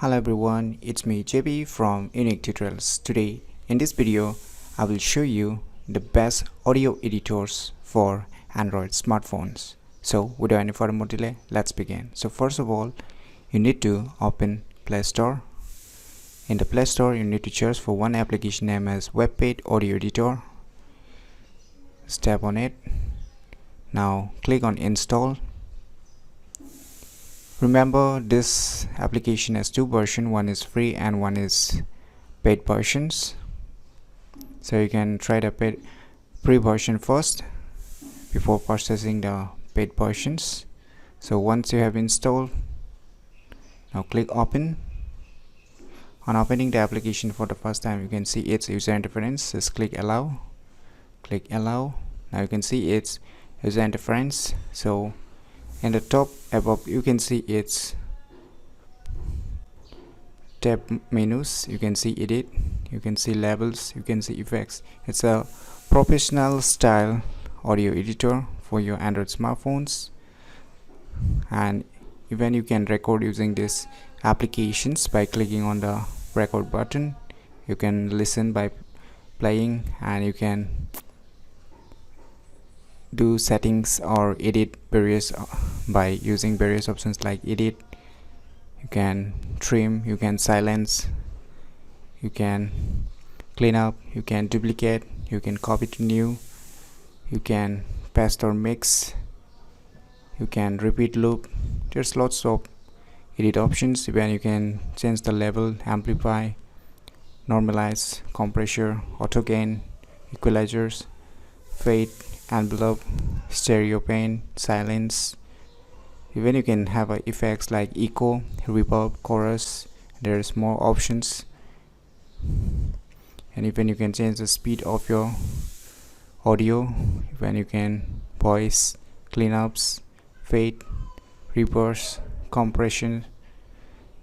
Hello everyone, it's me JB from UniqueTutorials. Today in this video I will show you the best audio editors for Android smartphones. So without any further more delay, let's begin. So first of all, you need to open Play Store. In the Play Store you need to search for one application named as WebPage Audio Editor. Tap on it. Now click on install. Remember, this application has two versions, one is free and one is paid versions. So you can try the free version first before purchasing the paid versions. So once you have installed, now click open. On opening the application for the first time, you can see its user interface. Just click allow. Click allow. Now you can see its user interface. So in the top above you can see its tab menus. You can see edit, you can see labels, you can see effects. It's a professional style audio editor for your Android smartphones, and even you can record using these applications by clicking on the record button. You can listen by playing, and you can do settings or edit various by using various options like edit. You can trim, you can silence, you can clean up, you can duplicate, you can copy to new, you can paste or mix, you can repeat loop. There's lots of edit options. Even you can change the level, amplify, normalize, compressor, auto gain, equalizers, fade, envelope, stereo pane, silence. Even you can have effects like echo, reverb, chorus. There's more options, and even you can change the speed of your audio. Even you can voice, cleanups, fade, reverse, compression.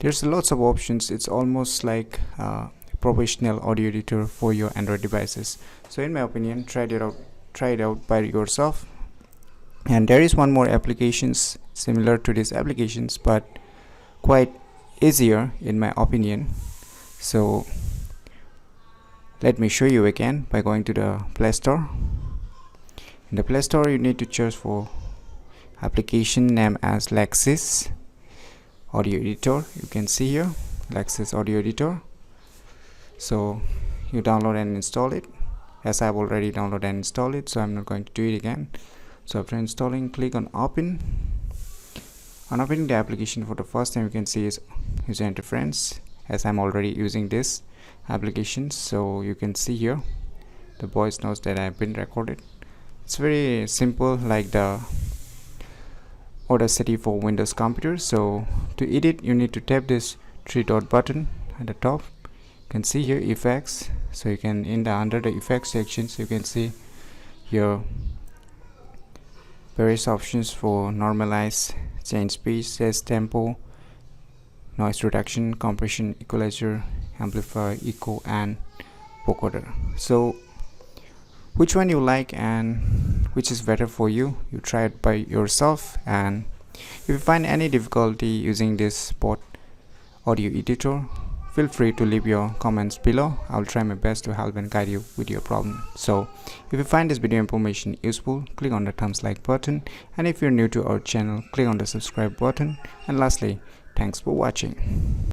There's lots of options. It's almost like a professional audio editor for your Android devices. So in my opinion, try it out by yourself. And there is one more applications similar to these applications but quite easier in my opinion. So let me show you again by going to the Play Store. In the Play Store you need to search for application name as Lexis Audio Editor. You can see here Lexis Audio Editor. So you download and install it. As I've already downloaded and installed it, so I'm not going to do it again. So after installing, click on open. On opening the application for the first time, you can see its user interface, as I'm already using this application. So you can see here the voice notes that I've been recorded. It's very simple, like the Audacity for Windows computers. So to edit, you need to tap this three dot button at the top. You can see here effects. So you can under the effects sections you can see here various options for normalize, change speed, set tempo, noise reduction, compression, equalizer, amplifier, echo, and vocoder. So which one you like and which is better for you, you try it by yourself. And if you find any difficulty using this bot audio editor, feel free to leave your comments below. I'll try my best to help and guide you with your problem. So if you find this video information useful, click on the thumbs like button, and if you're new to our channel, click on the subscribe button. And lastly, thanks for watching.